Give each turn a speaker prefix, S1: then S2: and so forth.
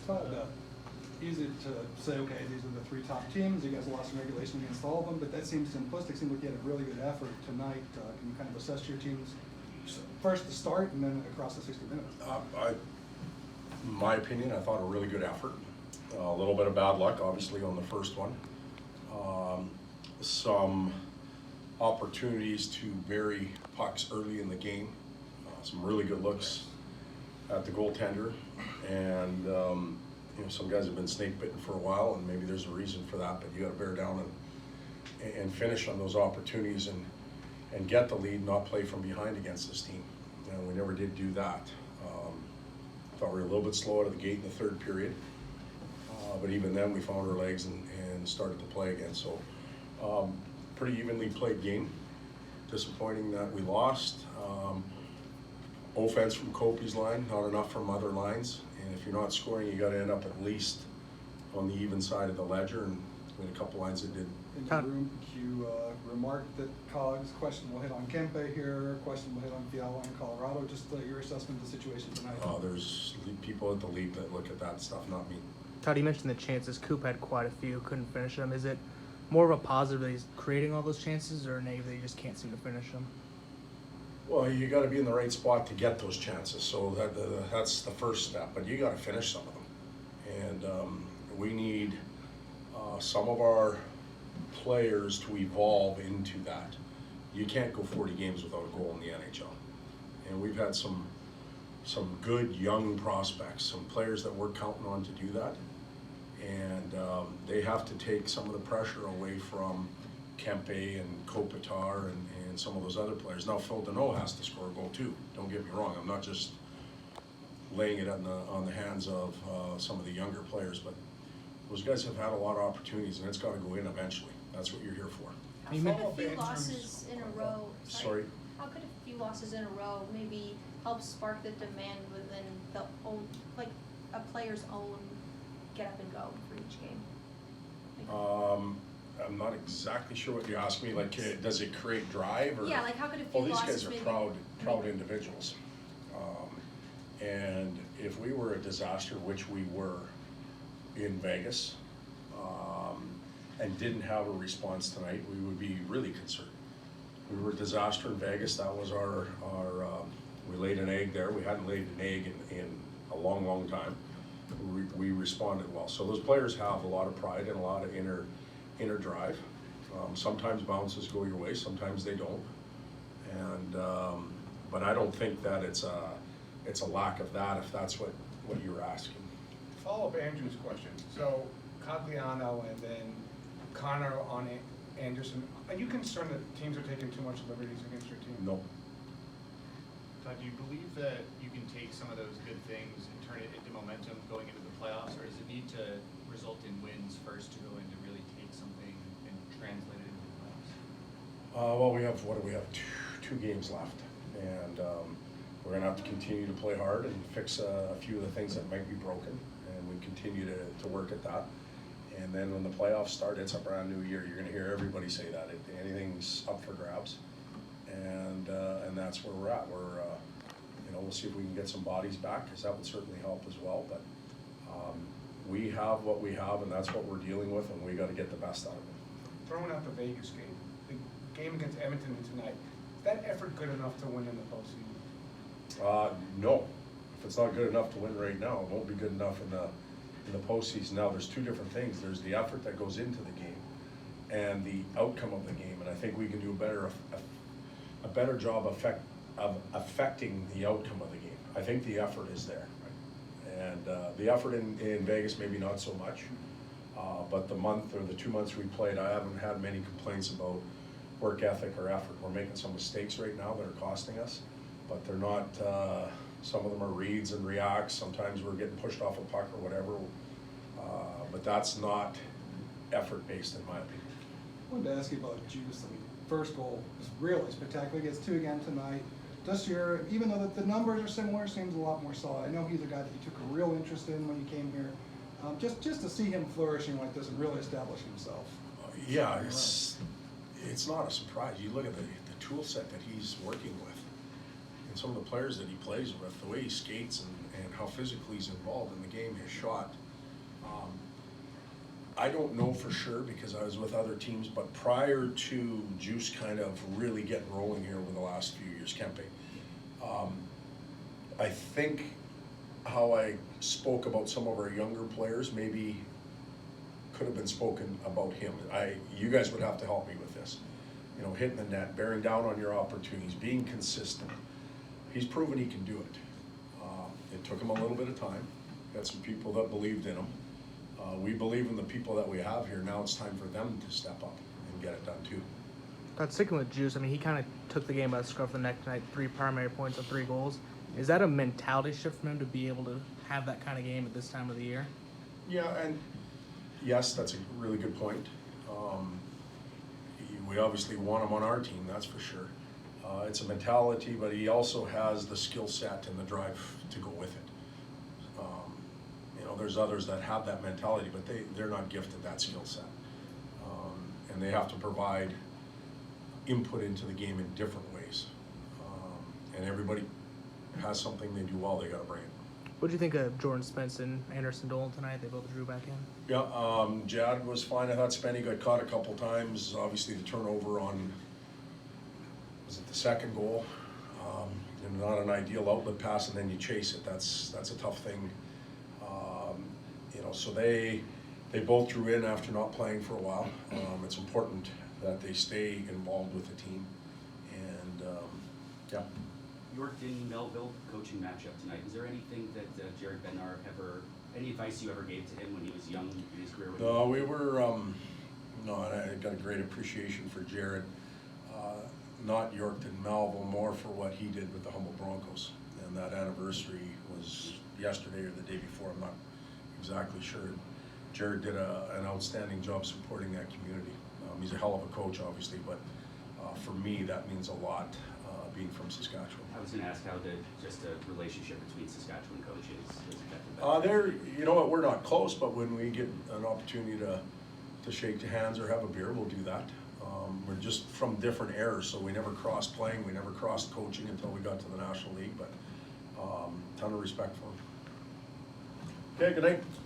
S1: Todd, easy to say, okay, these are the three top teams. You guys lost in regulation against all of them, but that seems simplistic. Seems like you had a really good effort tonight. Can you kind of assess your teams first to start and then across the 60 minutes?
S2: In my opinion, I thought a really good effort. A little bit of bad luck, obviously, on the first one. Some opportunities to bury pucks early in the game. Some really good looks at the goaltender, and some guys have been snake bitten for a while, and maybe there's a reason for that. But you got to bear down and finish on those opportunities and get the lead, not play from behind against this team. And we never did do that. Thought we were a little bit slow out of the gate in the third period, but even then we found our legs and started to play again. So pretty evenly played game. Disappointing that we lost. Offense from Kopi's line, not enough from other lines. And if you're not scoring, you got to end up at least on the even side of the ledger. And we had a couple lines that did.
S1: In the room, you remarked that Cogs questionable hit on Kempe here, questionable hit on Fiala in Colorado. Just your assessment of the situation tonight.
S2: There's people at the league that look at that stuff, not me.
S3: Todd, you mentioned the chances. Coop had quite a few, couldn't finish them. Is it more of a positive that he's creating all those chances, or a negative that he just can't seem to finish them?
S2: Well, you got to be in the right spot to get those chances, so that's the first step. But you got to finish some of them, and we need some of our players to evolve into that. You can't go 40 games without a goal in the NHL, and we've had some good young prospects, some players that we're counting on to do that, and they have to take some of the pressure away from Kempe and Kopitar and some of those other players. Now Phil Deneau has to score a goal too. Don't get me wrong. I'm not just laying it on the hands of some of the younger players, but those guys have had a lot of opportunities, and it's got to go in eventually. That's what you're here for.
S4: How could a few losses in a row?
S2: Sorry.
S4: How could a few losses in a row maybe help spark the demand within the own, like a player's own get up and go for each game?
S2: I'm not exactly sure what you're asking me. Like, does it create drive? Or?
S4: Yeah, like how could a few
S2: these
S4: losses
S2: guys are proud individuals. And if we were a disaster, which we were in Vegas, and didn't have a response tonight, we would be really concerned. We were a disaster in Vegas. That was our we laid an egg there. We hadn't laid an egg in a long, long time. We responded well. So those players have a lot of pride and a lot of inner drive. Sometimes bounces go your way, sometimes they don't. And but I don't think that it's a lack of that, if that's what you're asking.
S5: Follow up Andrew's question. So Cogliano and then Connor on Anderson. Are you concerned that teams are taking too much liberties against your team?
S2: No.
S6: Todd, do you believe that you can take some of those good things and turn it into momentum going into the playoffs, or does it need to result in wins first to go in to really take something and translate it into the playoffs?
S2: Well, we have two games left, and we're going to have to continue to play hard and fix a few of the things that might be broken, and we continue to work at that. And then when the playoffs start, it's a brand new year. You're going to hear everybody say that. Anything's up for grabs, and that's where we're at. We'll see if we can get some bodies back, because that would certainly help as well. But we have what we have, and that's what we're dealing with, and we got to get the best out of it.
S5: Throwing out the Vegas game, the game against Edmonton tonight, is that effort good enough to win in the postseason?
S2: No. If it's not good enough to win right now, it won't be good enough in the postseason. Now, there's two different things. There's the effort that goes into the game and the outcome of the game, and I think we can do a better job of affecting the outcome of the game. I think the effort is there, and the effort in Vegas maybe not so much, but the month or the 2 months we played, I haven't had many complaints about work ethic or effort. We're making some mistakes right now that are costing us, but they're not. Some of them are reads and reacts. Sometimes we're getting pushed off a puck or whatever, but that's not effort-based in my opinion.
S1: I wanted to ask you about Juice. I mean, first goal was really spectacular. He gets two again tonight. Just even though the numbers are similar, seems a lot more solid. I know he's a guy that you took a real interest in when you came here. Just to see him flourishing like this and really establishing himself.
S2: Yeah, it's not a surprise. You look at the tool set that he's working with, and some of the players that he plays with, the way he skates and how physically he's involved in the game, his shot. I don't know for sure because I was with other teams, but prior to Juice kind of really getting rolling here over the last few years, Kempe, I think how I spoke about some of our younger players maybe could have been spoken about him. You guys would have to help me with this. You know, hitting the net, bearing down on your opportunities, being consistent. He's proven he can do it. It took him a little bit of time. Got some people that believed in him. We believe in the people that we have here. Now it's time for them to step up and get it done too.
S3: But sticking with Juice, I mean, he kind of took the game by the scruff of the neck tonight, 3 primary points and 3 goals. Is that a mentality shift for him to be able to have that kind of game at this time of the year?
S2: Yeah, and yes, that's a really good point. We obviously want him on our team, that's for sure. It's a mentality, but he also has the skill set and the drive to go with it. You know, there's others that have that mentality, but they're not gifted that skill set. And they have to provide input into the game in different ways. And everybody has something they do well, they gotta bring it.
S3: What do you think of Jordan Spence and Anderson Dolan tonight? They both drew back in.
S2: Yeah, Jad was fine. I thought Spenny got caught a couple times. Obviously, the turnover on, was it the second goal? And not an ideal outlet pass, and then you chase it. That's a tough thing. You know, so they both drew in after not playing for a while. It's important that they stay involved with the team, and yeah.
S7: Yorkton Melville coaching matchup tonight. Is there anything that Jared Bednar any advice you ever gave to him when he was young in his career?
S2: No, we were, no, I got a great appreciation for Jared. Not Yorkton Melville, more for what he did with the Humboldt Broncos. And that anniversary was yesterday or the day before, I'm not exactly sure. Jared did an outstanding job supporting that community. He's a hell of a coach, obviously, but for me, that means a lot, being from Saskatchewan.
S7: I was going to ask how just a relationship between Saskatchewan coaches was affected.
S2: They're, you know what, we're not close, but when we get an opportunity to shake hands or have a beer, we'll do that. We're just from different eras, so we never crossed playing, we never crossed coaching until we got to the National League, but ton of respect for them. Okay, good night.